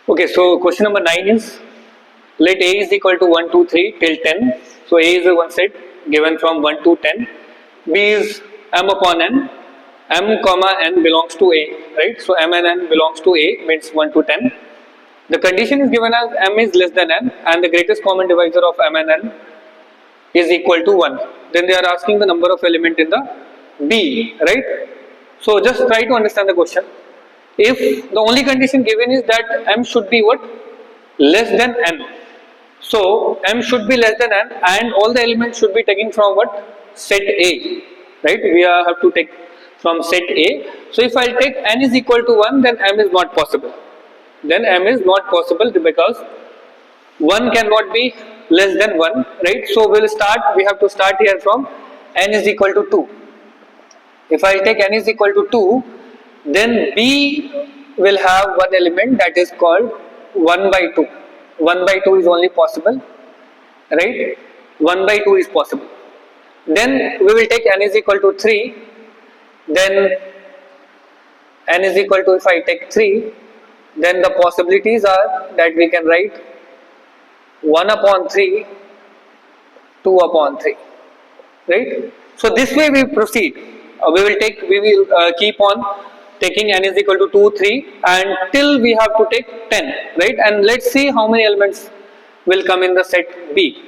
Okay, so question number 9 is, let A is equal to 1, 2, 3 till 10. So A is the one set given from 1 to 10. B is m upon n. M comma n belongs to A, right? So m and n belongs to A, means 1 to 10. The condition is given as m is less than n and the greatest common divisor of m and n is equal to 1. Then they are asking the number of element in the B, right? So just try to understand the question. If the only condition given is that m should be what? Less than n. So m should be less than n and all the elements should be taken from what? Set A, right? We have to take from set A. So if I take n is equal to 1, then m is not possible. Then m is not possible because 1 cannot be less than 1, right? So we have to start here from n is equal to 2. If I take n is equal to 2, then B will have one element that is called 1 by 2. 1 by 2 is only possible, right? 1 by 2 is possible. Then we will take n is equal to 3. Then n is equal to, if I take 3, then the possibilities are that we can write 1 upon 3, 2 upon 3, right? So this way we proceed. We will keep on taking n is equal to 2, 3 and till we have to take 10, right? And let's see how many elements will come in the set B.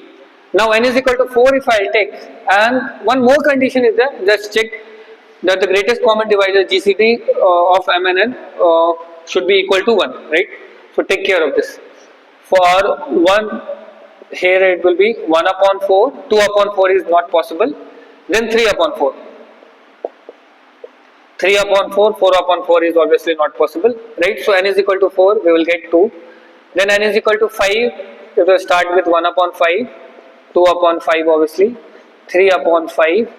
Now n is equal to 4 if I take, and one more condition is there, just check that the greatest common divisor GCD of m and n should be equal to 1, right? So take care of this. For 1, here it will be 1 upon 4, 2 upon 4 is not possible, then 3 upon 4. 3 upon 4, 4 upon 4 is obviously not possible, right? So n is equal to 4, we will get 2. Then n is equal to 5, we will start with 1 upon 5, 2 upon 5 obviously, 3 upon 5,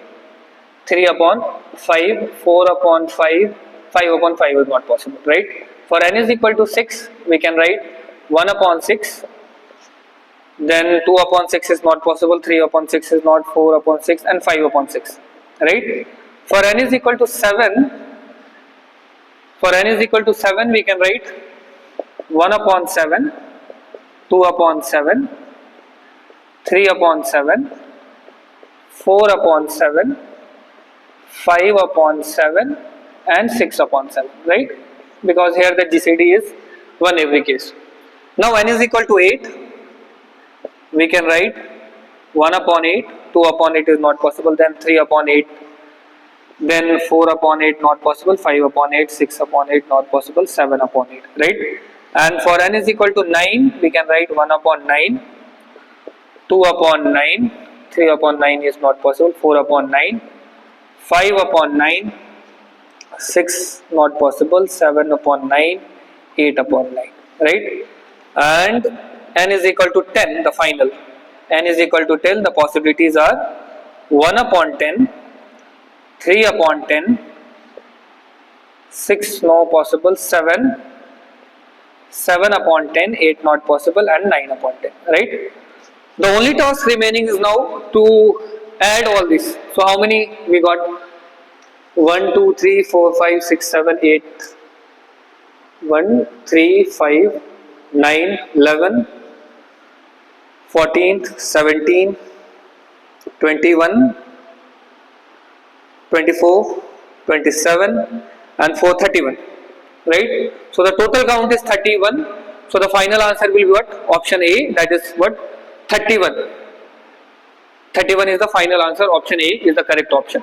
3 upon 5, 4 upon 5, 5 upon 5 is not possible, right? For n is equal to 6, we can write 1 upon 6, then 2 upon 6 is not possible, 3 upon 6 is not, 4 upon 6 and 5 upon 6, right? For n is equal to 7, we can write 1 upon 7, 2 upon 7, 3 upon 7, 4 upon 7, 5 upon 7 and 6 upon 7, right? Because here the GCD is 1 every case. Now n is equal to 8, we can write 1 upon 8, 2 upon 8 is not possible, then 3 upon 8, then 4 upon 8 not possible, 5 upon 8, 6 upon 8 not possible, 7 upon 8, right? And for n is equal to 9, we can write 1 upon 9, 2 upon 9, 3 upon 9 is not possible, 4 upon 9, 5 upon 9, 6 not possible, 7 upon 9, 8 upon 9, right? And n is equal to 10, the final. N is equal to 10, the possibilities are 1 upon 10, 3 upon 10, 6 no possible, 7 upon 10, 8 not possible and 9 upon 10, right? The only task remaining is now to add all this. So how many we got? 1, 2, 3, 4, 5, 6, 7, 8, 1, 3, 5, 9, 11, 14, 17, 21, 24, 27 and 4, 31, right? So the total count is 31. So the final answer will be what? Option A, that is what? 31. 31 is the final answer. Option A is the correct option.